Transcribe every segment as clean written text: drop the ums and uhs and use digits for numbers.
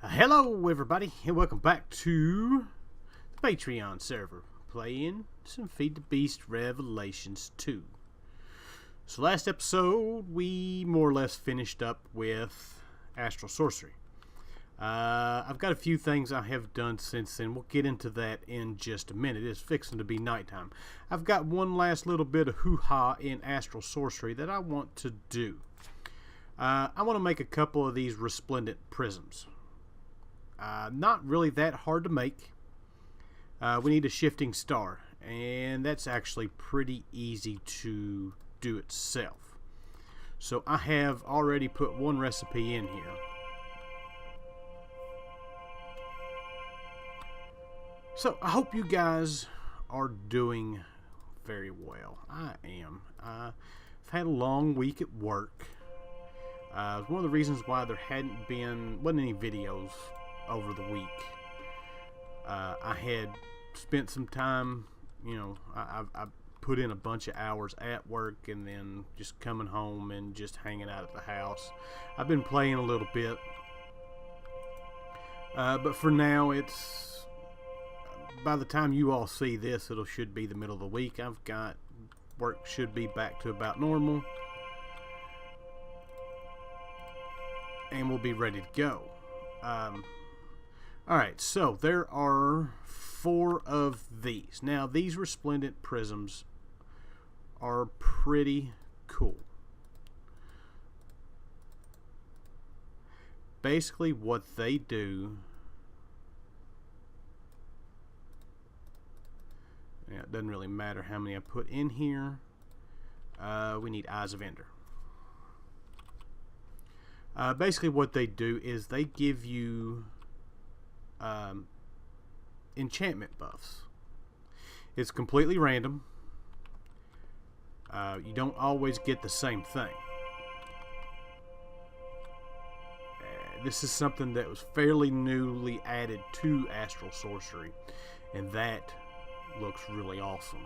Hello everybody and welcome back to the Patreon server playing some Feed the Beast Revelations 2. So last episode we more or less finished up with Astral Sorcery. I've got a few things I have done since then. We'll get into that in just a minute. It's fixing to be nighttime. I've got one last little bit of hoo-ha in Astral Sorcery that I want to do. I want to make a couple of these resplendent prisms. Not really that hard to make. We need a shifting star, and that's actually pretty easy to do itself. So I have already put one recipe in here. So I hope you guys are doing very well. I am. I've had a long week at work. One of the reasons why there wasn't any videos over the week. I had spent some time, I put in a bunch of hours at work and then just coming home and just hanging out at the house. I've been playing a little bit, but for now by the time you all see this, it should be the middle of the week. I've got work should be back to about normal, and we'll be ready to go. Alright, so there are 4 of these. Now, these resplendent prisms are pretty cool. Basically, what they do... Yeah, it doesn't really matter how many I put in here. We need Eyes of Ender. Basically, what they do is they give you... enchantment buffs. It's completely random. You don't always get the same thing. This is something that was fairly newly added to Astral Sorcery, and that looks really awesome.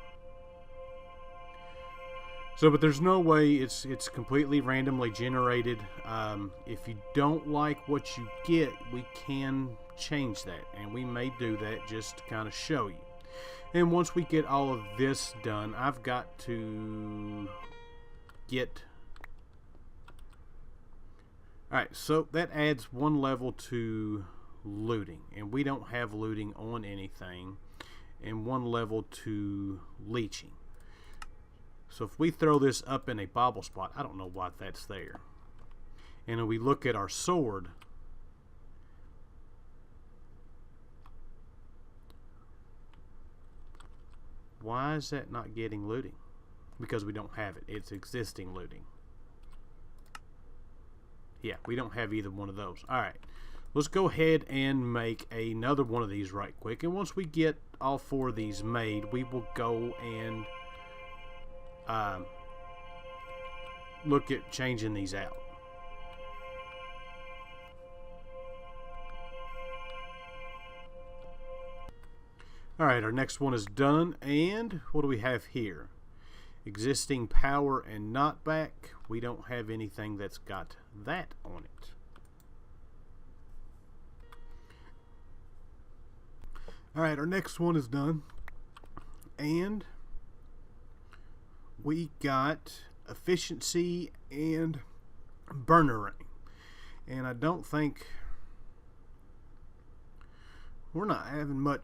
So, but there's no way it's completely randomly generated. If you don't like what you get, we can change that, and we may do that just to kind of show you. And once we get all of this done, I've got to get... Alright, so that adds 1 level to looting, and we don't have looting on anything, and 1 level to leeching. So if we throw this up in a bobble spot, I don't know why that's there. And if we look at our sword, why is that not getting looting? Because we don't have it. It's existing looting. Yeah, we don't have either one of those. Alright, let's go ahead and make another one of these right quick. And once we get all 4 of these made, we will go and look at changing these out. Alright, our next one is done, and what do we have here? Existing power and knockback. We don't have anything that's got that on it. Alright, our next one is done, and we got efficiency and burner ring. And I don't think we're not having much...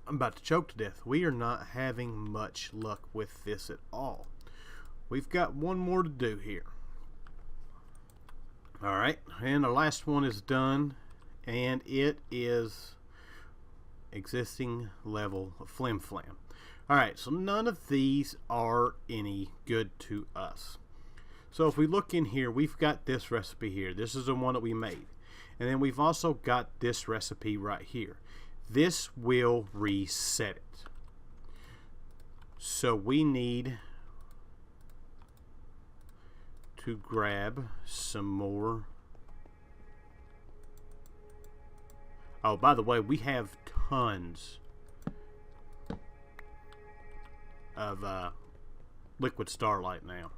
I'm about to choke to death. We are not having much luck with this at all. We've got 1 more to do here. Alright, and the last one is done, and it is existing level of Flim Flam. Alright, so none of these are any good to us. So if we look in here, we've got this recipe here. This is the one that we made. And then we've also got this recipe right here. This will reset it. So we need to grab some more. Oh, by the way, we have tons of liquid starlight now.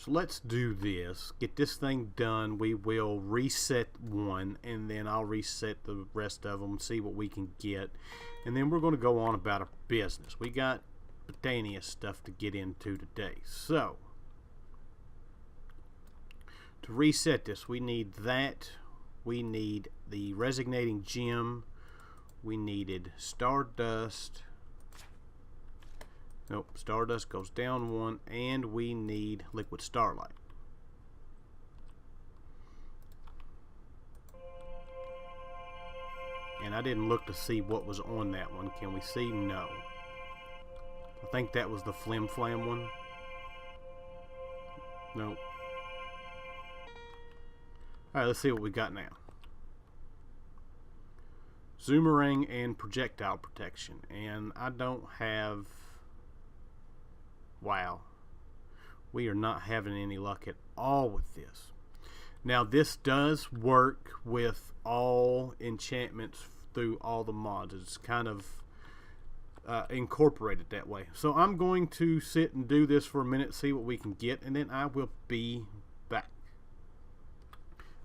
So let's do this. Get this thing done. We will reset one, and then I'll reset the rest of them, see what we can get. And then we're going to go on about our business. We got Botania stuff to get into today. So, to reset this, we need that. We need the Resignating Gem. We needed Stardust. Nope, Stardust goes down one, and we need Liquid Starlight. And I didn't look to see what was on that one. Can we see? No. I think that was the Flim Flam one. Nope. Alright, let's see what we got now. Zoomerang and Projectile Protection. And I don't have... Wow, we are not having any luck at all with this. Now this does work with all enchantments through all the mods. It's kind of incorporated that way. So I'm going to sit and do this for a minute, see what we can get, and then I will be back.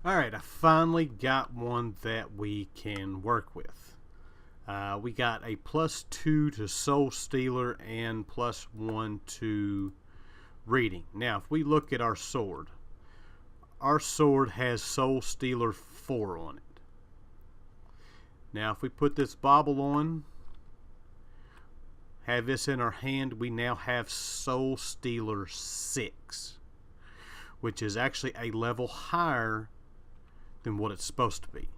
Alright, I finally got one that we can work with. We got a +2 to Soul Stealer and +1 to Reading. Now, if we look at our sword has Soul Stealer 4 on it. Now, if we put this bauble on, have this in our hand, we now have Soul Stealer 6, which is actually a level higher than what it's supposed to be.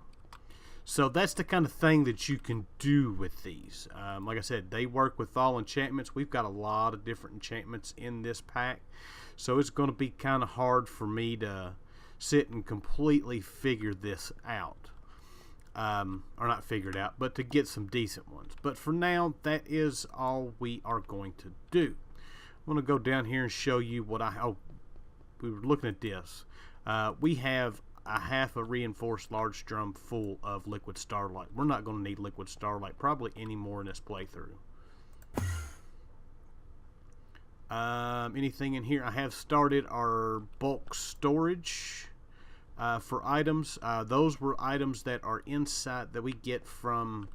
So that's the kind of thing that you can do with these. Like I said, they work with all enchantments. We've got a lot of different enchantments in this pack. So it's going to be kind of hard for me to sit and completely figure this out. Or not figure it out, but to get some decent ones. But for now, that is all we are going to do. I'm going to go down here and show you what we were looking at this. We have a half a reinforced large drum full of Liquid Starlight. We're not going to need Liquid Starlight probably anymore in this playthrough. Anything in here? I have started our bulk storage for items. Those were items that are inside that we get from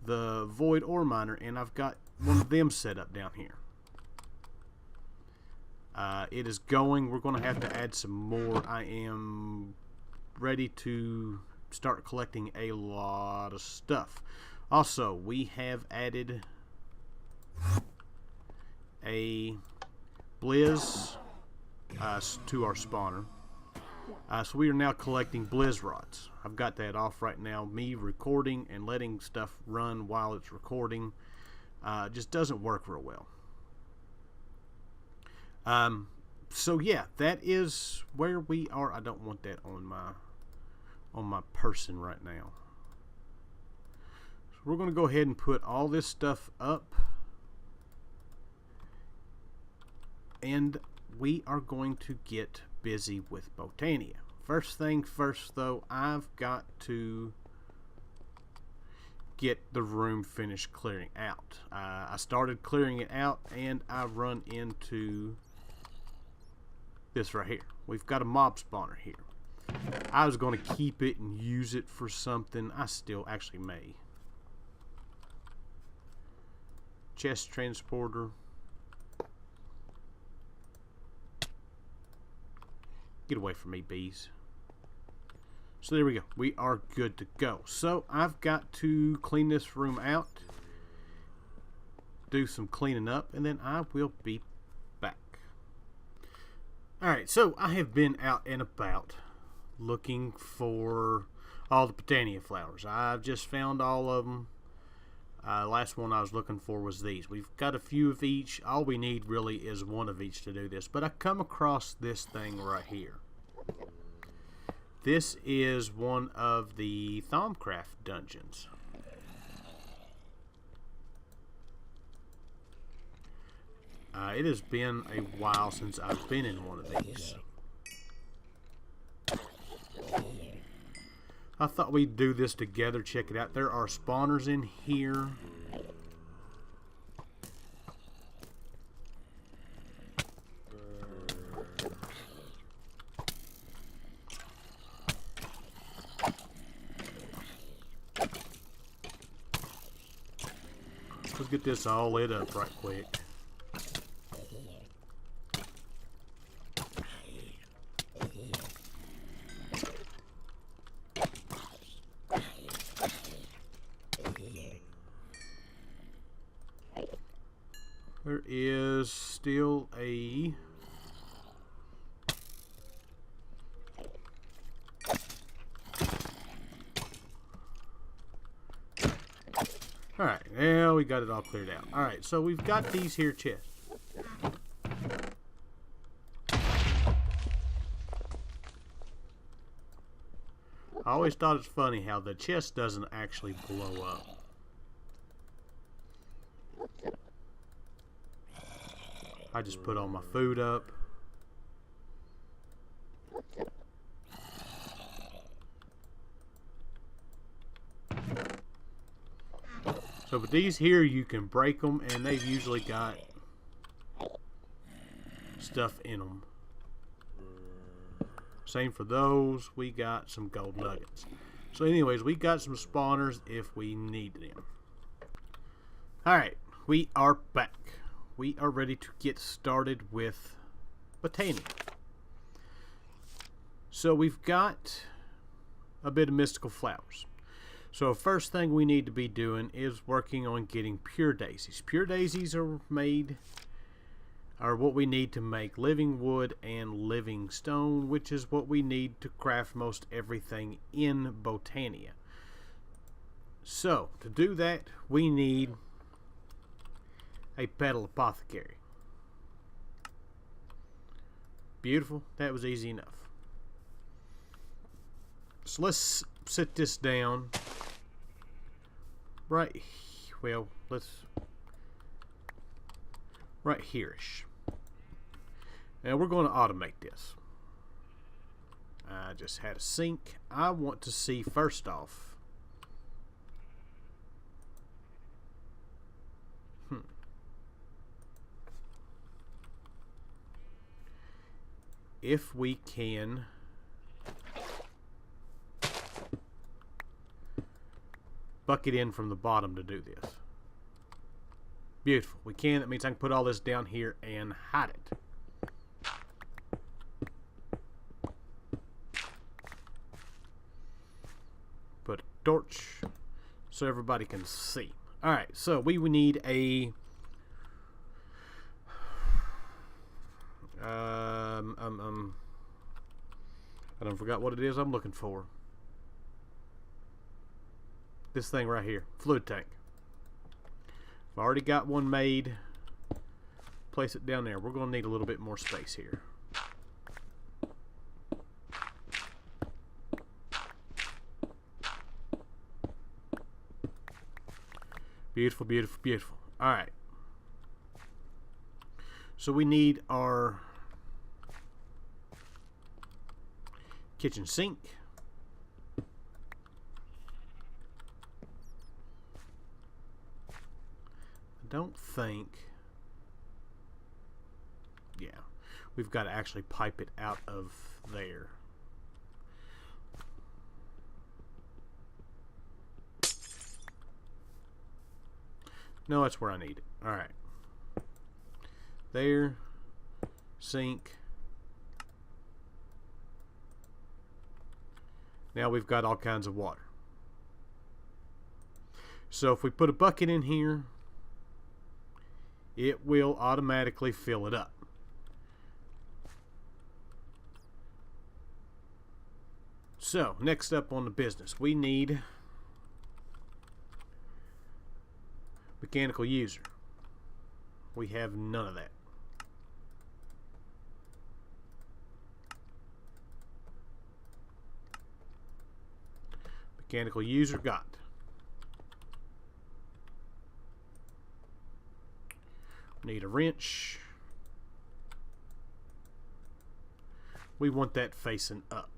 the Void Ore Miner, and I've got one of them set up down here. It is going. We're going to have to add some more. I am ready to start collecting a lot of stuff. Also, we have added a Blizz to our spawner. So we are now collecting Blizz rods. I've got that off right now. Me recording and letting stuff run while it's recording just doesn't work real well. So yeah, that is where we are. I don't want that on my person right now. So we're going to go ahead and put all this stuff up, and we are going to get busy with Botania. First thing first, though, I've got to get the room finished clearing out. I started clearing it out, and I run into this right here. We've got a mob spawner here. I was going to keep it and use it for something. I still actually may. Chest transporter. Get away from me, bees. So there we go. We are good to go. So I've got to clean this room out, do some cleaning up, and then I will be back. Alright, so I have been out and about looking for all the Botania flowers. I've just found all of them. Last one I was looking for was these. We've got a few of each. All we need really is one of each to do this. But I come across this thing right here. This is one of the Thaumcraft dungeons. It has been a while since I've been in one of these. I thought we'd do this together. Check it out. There are spawners in here. Let's get this all lit up right quick. There is still a... Alright, now we got it all cleared out. Alright, so we've got these here chests. I always thought it's funny how the chest doesn't actually blow up. I just put all my food up. So with these here, you can break them, and they've usually got stuff in them. Same for those. We got some gold nuggets. So anyways, we got some spawners if we need them. Alright, we are back. We are ready to get started with Botania. So we've got a bit of mystical flowers. So first thing we need to be doing is working on getting pure daisies. Pure daisies are what we need to make living wood and living stone, which is what we need to craft most everything in Botania. So to do that, we need a petal apothecary. Beautiful. That was easy enough. So let's sit this down right, well, let's right here-ish. And we're going to automate this. I just had a sink. I want to see first off if we can bucket in from the bottom to do this. Beautiful. We can. That means I can put all this down here and hide it. Put a torch so everybody can see. Alright, so we would need a I don't forgot what it is I'm looking for. This thing right here, fluid tank. I've already got one made. Place it down there. We're going to need a little bit more space here. Beautiful, beautiful, beautiful. All right. So we need our kitchen sink. I don't think, yeah, we've got to actually pipe it out of there. No, that's where I need it. All right. There, sink. Now we've got all kinds of water. So if we put a bucket in here, it will automatically fill it up. So next up on the business, we need mechanical user. We have none of that. Mechanical user got. Need a wrench. We want that facing up.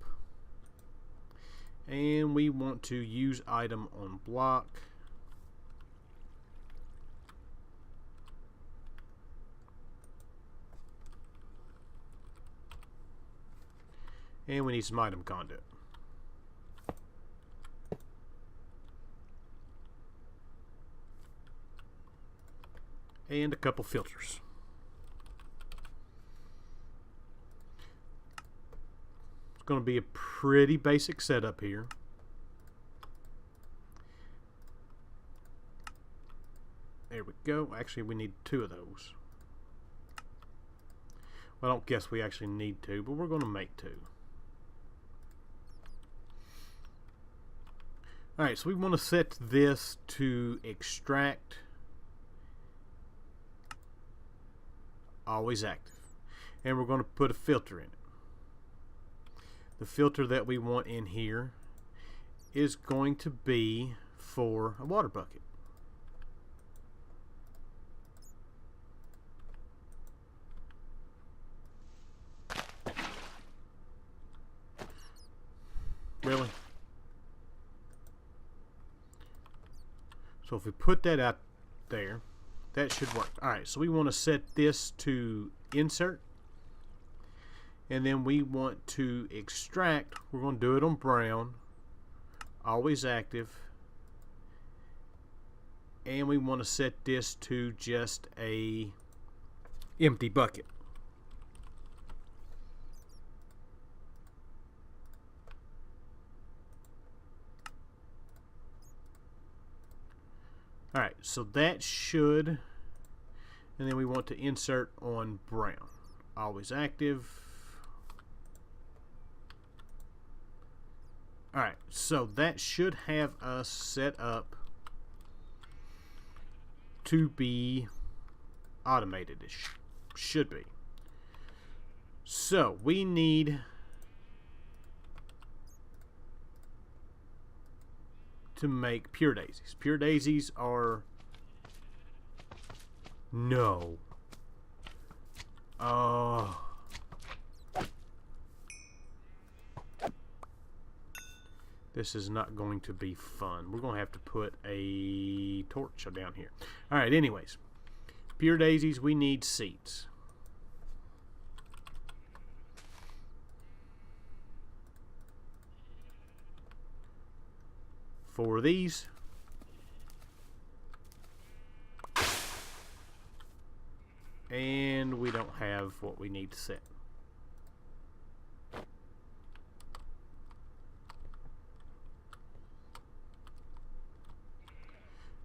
And we want to use item on block. And we need some item conduit. and a couple filters. It's going to be a pretty basic setup here. There we go. Actually, we need 2 of those. Well, I don't guess we actually need 2, but we're going to make 2. Alright, so we want to set this to extract, always active. And we're going to put a filter in it. The filter that we want in here is going to be for a water bucket. Really? So if we put that out there, that should work. Alright, so we want to set this to insert. And then we want to extract. We're going to do it on brown. Always active. And we want to set this to just a empty bucket. Alright, so that should, and then we want to insert on brown. Always active. Alright, so that should have us set up to be automated. It should be. So we need to make pure daisies. Pure daisies are no. This is not going to be fun. We're going to have to put a torch down here. Alright, anyways. Pure daisies, we need seeds. For these. And we don't have what we need to set.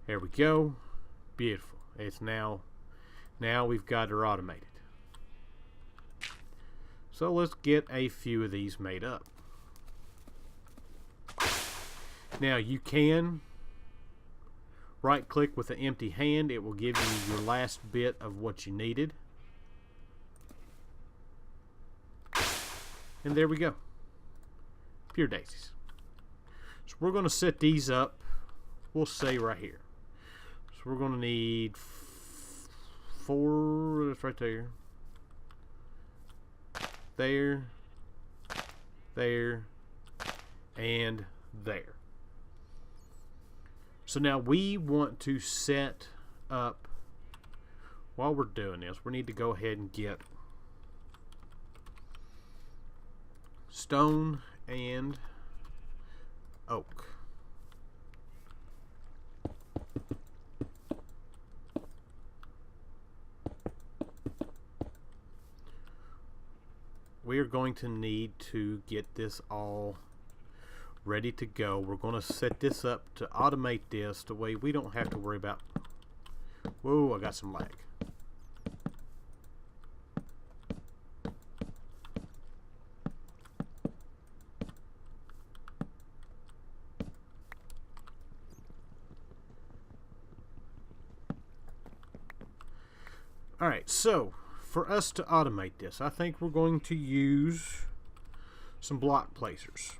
There we go. Beautiful. It's now we've got her automated. So let's get a few of these made up. Now you can right click with an empty hand. It will give you your last bit of what you needed. And there we go. Pure daisies. So we're going to set these up. We'll say right here. So we're going to need 4. That's right there. There. There. And there. So now we want to set up, while we're doing this, we need to go ahead and get stone and oak. We are going to need to get this all ready to go. We're going to set this up to automate this the way we don't have to worry about. Whoa, I got some lag. Alright, so for us to automate this, I think we're going to use some block placers.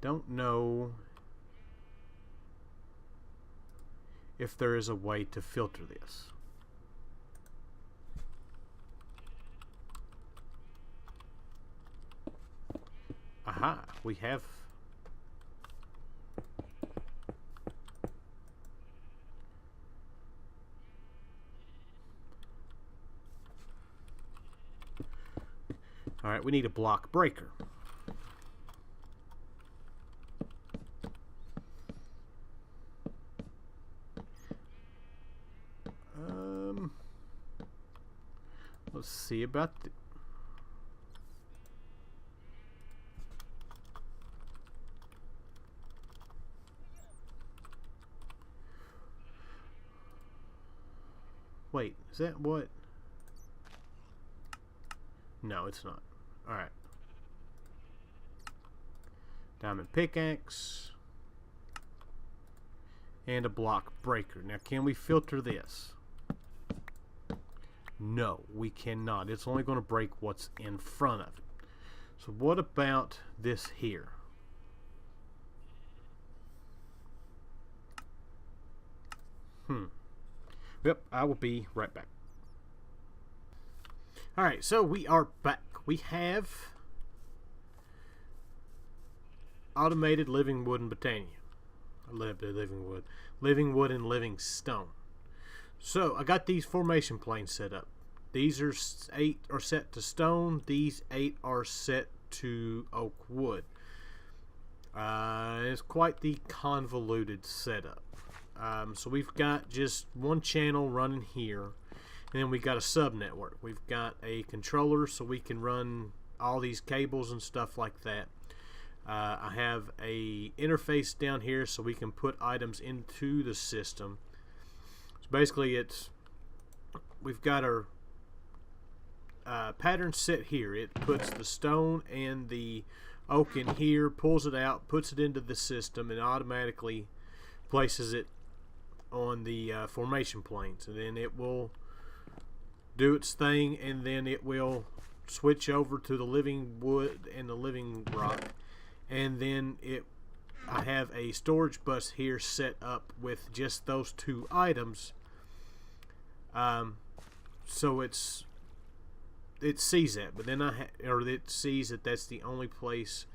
Don't know if there is a way to filter this. Aha, we have. All right, we need a block breaker. Let's see about wait, is that what? No, it's not. Alright. Diamond pickaxe. And a block breaker. Now, can we filter this? No, we cannot. It's only going to break what's in front of it. So what about this here? Yep, I will be right back. Alright, so we are back. We have automated living wood and Botania. Living wood and living stone. So I got these formation planes set up. These are 8 are set to stone. These 8 are set to oak wood. It's quite the convoluted setup. So we've got just one channel running here, and then we got a sub network. We've got a controller so we can run all these cables and stuff like that. I have a interface down here so we can put items into the system. So basically we've got our pattern set here. It puts the stone and the oak in here, pulls it out, puts it into the system, and automatically places it on the formation planes, and then it will do its thing, and then it will switch over to the living wood and the living rock. And then I have a storage bus here set up with just those 2 items. So it sees that, but then it sees that that's the only place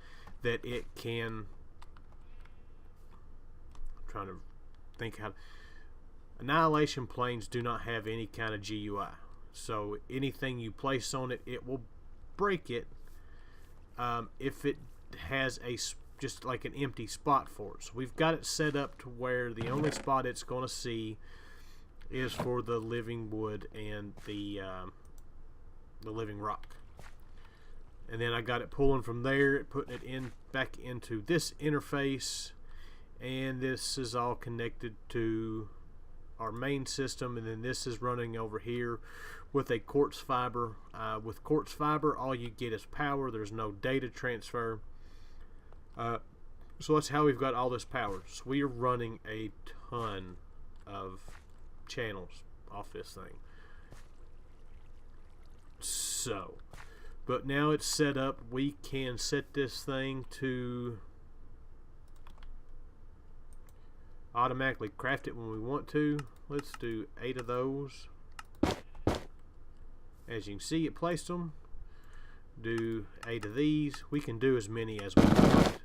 that it can. I'm trying to think how. Annihilation planes do not have any kind of GUI, so anything you place on it, it will break it. If it has just like an empty spot for it. So we've got it set up to where the only spot it's going to see is for the living wood and the living rock. And then I got it pulling from there, putting it in back into this interface, and this is all connected to our main system, and then this is running over here with a quartz fiber. With quartz fiber, all you get is power. There's no data transfer. So that's how we've got all this power. So we are running a ton of channels off this thing. So, but now it's set up, we can set this thing to automatically craft it when we want to. Let's do 8 of those. As you can see, it placed them. Do 8 of these. We can do as many as we want.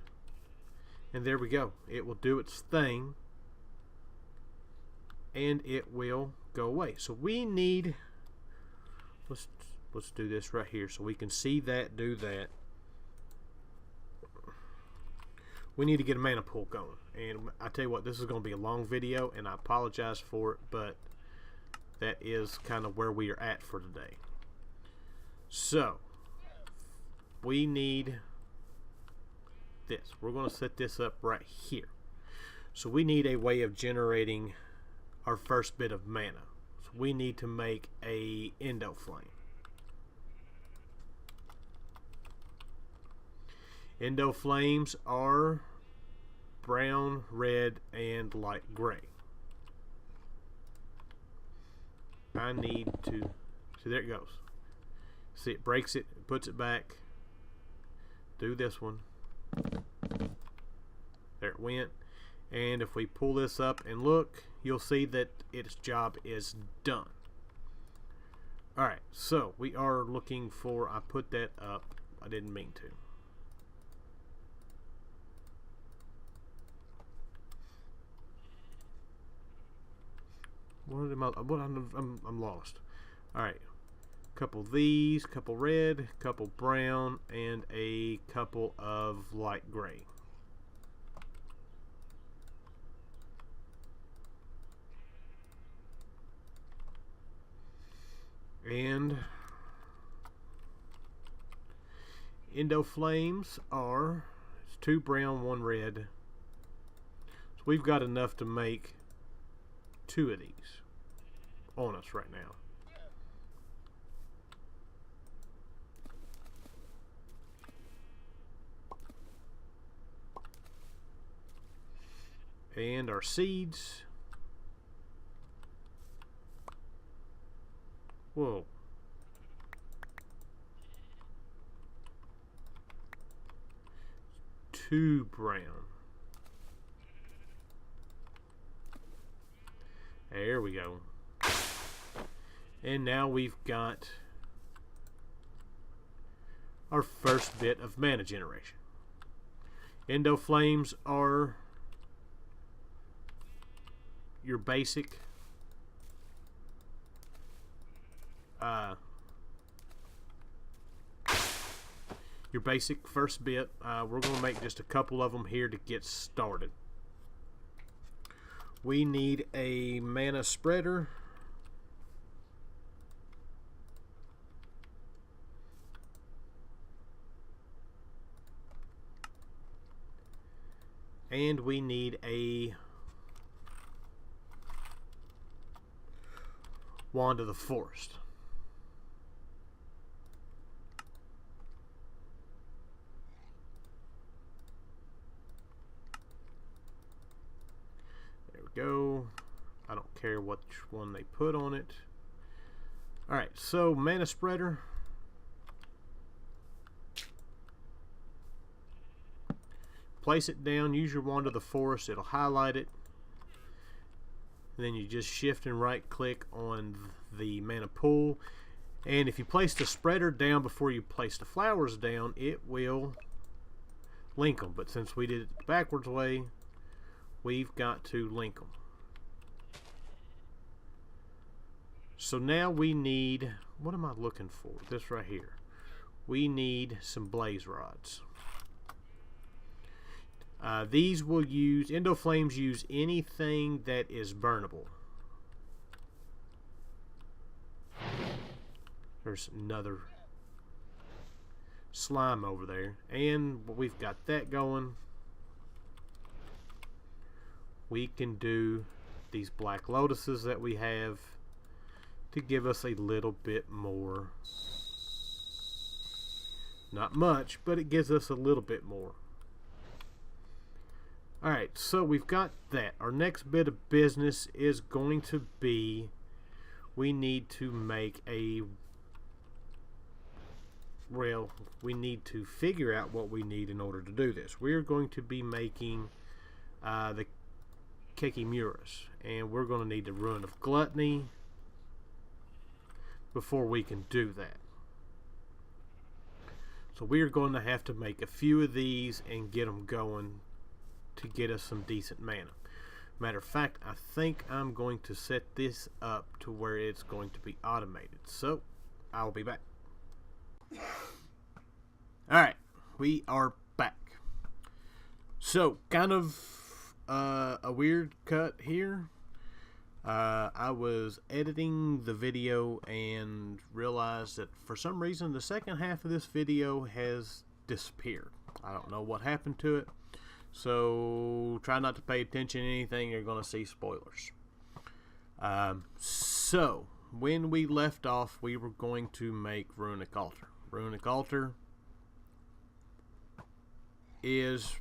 And there we go. It will do its thing, and it will go away. So we need, let's do this right here so we can see that do that. We need to get a mana pool going, and I tell you what, this is going to be a long video, and I apologize for it, but that is kind of where we are at for today. So we need this. We're going to set this up right here. So we need a way of generating our first bit of mana. So we need to make a endo flame. Endo flames are brown, red, and light gray. I need to see, there it goes. See, it breaks it, puts it back. Do this one. There it went. And if we pull this up and look, you'll see that its job is done. Alright, so we are looking for, I put that up, I didn't mean to. I'm lost. Alright, couple of these, couple red, couple brown, and a couple of light gray. And Endo Flames are, it's 2 brown, 1 red. So we've got enough to make 2 of these on us right now. And our seeds. Whoa. Two brown. There we go. And now we've got our first bit of mana generation. Endo Flames are your basic first bit. We're going to make just a couple of them here to get started. We need a mana spreader. And we need a Wand of the Forest. There we go. I don't care which one they put on it. Alright, so mana spreader. Place it down, use your Wand of the Forest, it'll highlight it. And then you just shift and right click on the mana pool. And if you place the spreader down before you place the flowers down, it will link them. But since we did it the backwards way, we've got to link them. So now we need, what am I looking for? This right here. We need some blaze rods. These will use, Endo Flames use anything that is burnable. There's another slime over there. And we've got that going. We can do these black lotuses that we have to give us a little bit more. Not much, but it gives us a little bit more. Alright, so we've got that. Our next bit of business is going to be, we need to make a, well, we need to figure out what we need in order to do this. We're going to be making the Kekimuras, and we're going to need the Ruin of Gluttony before we can do that. So we're going to have to make a few of these and get them going to get us some decent mana. Matter of fact, I think I'm going to set this up to where it's going to be automated. So, I'll be back. Alright, we are back. So, kind of a weird cut here. I was editing the video and realized that for some reason the second half of this video has disappeared. I don't know what happened to it. So try not to pay attention to anything. You're going to see spoilers. So when we left off, we were going to make Runic Altar. Runic Altar is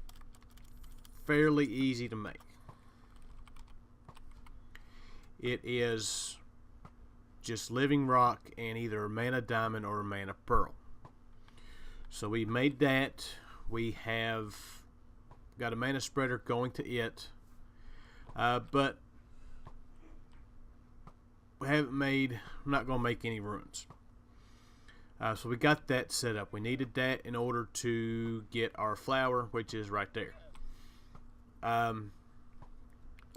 fairly easy to make. It is just living rock and either a mana diamond or a mana pearl. So we made that. We have got a mana spreader going to it, but we haven't made, I'm not going to make any runes. So we got that set up. We needed that in order to get our flower, which is right there. I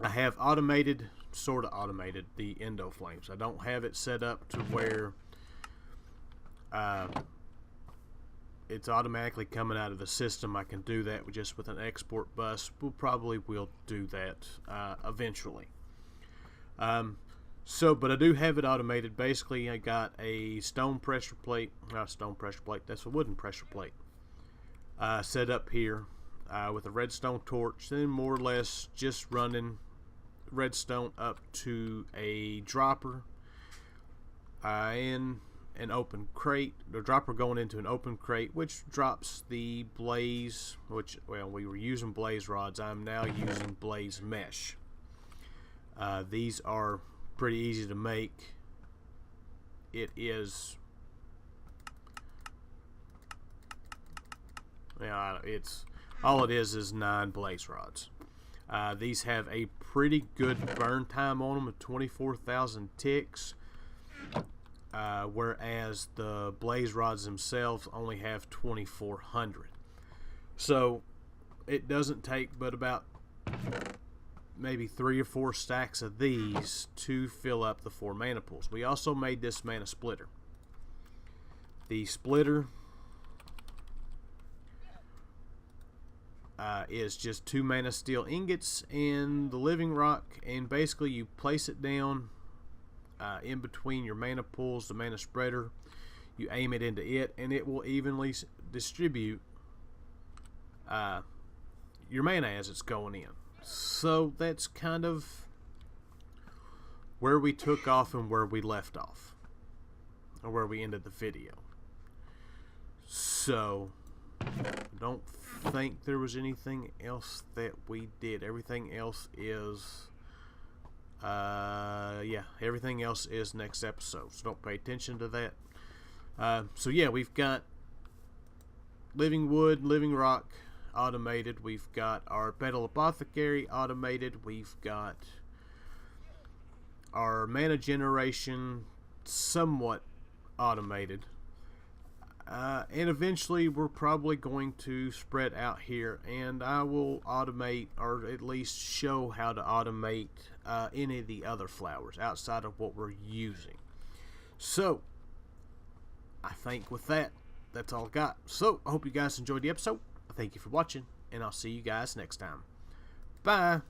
have automated, sort of automated, the Endo Flames. I don't have it set up to where it's automatically coming out of the system. I can do that just with an export bus. We'll probably will do that eventually. But I do have it automated. Basically, I got a stone pressure plate. Not a stone pressure plate. That's a wooden pressure plate. set up here with a redstone torch, then more or less just running redstone up to a dropper in an open crate. The dropper going into an open crate, which drops the blaze, which, well, we were using blaze rods. I'm now using blaze mesh. These are pretty easy to make. It is, yeah, it's all it is 9 blaze rods. These have a pretty good burn time on them of 24,000 ticks, whereas the blaze rods themselves only have 2,400. So it doesn't take but about maybe 3 or 4 stacks of these to fill up the 4 mana pools. We also made this mana splitter. The splitter is just 2 mana steel ingots and the living rock, and basically you place it down in between your mana pools, the mana spreader. You aim it into it, and it will evenly distribute your mana as it's going in. So that's kind of where we took off and where we left off, or where we ended the video. So I don't think there was anything else that we did. Everything else is yeah, everything else is next episode, so don't pay attention to that. So yeah, we've got living wood, living rock automated. We've got our Metal Apothecary automated. We've got our mana generation somewhat automated. And eventually we're probably going to spread out here, and I will automate, or at least show how to automate any of the other flowers outside of what we're using. So I think with that, that's all I got. So I hope you guys enjoyed the episode. Thank you for watching, and I'll see you guys next time. Bye.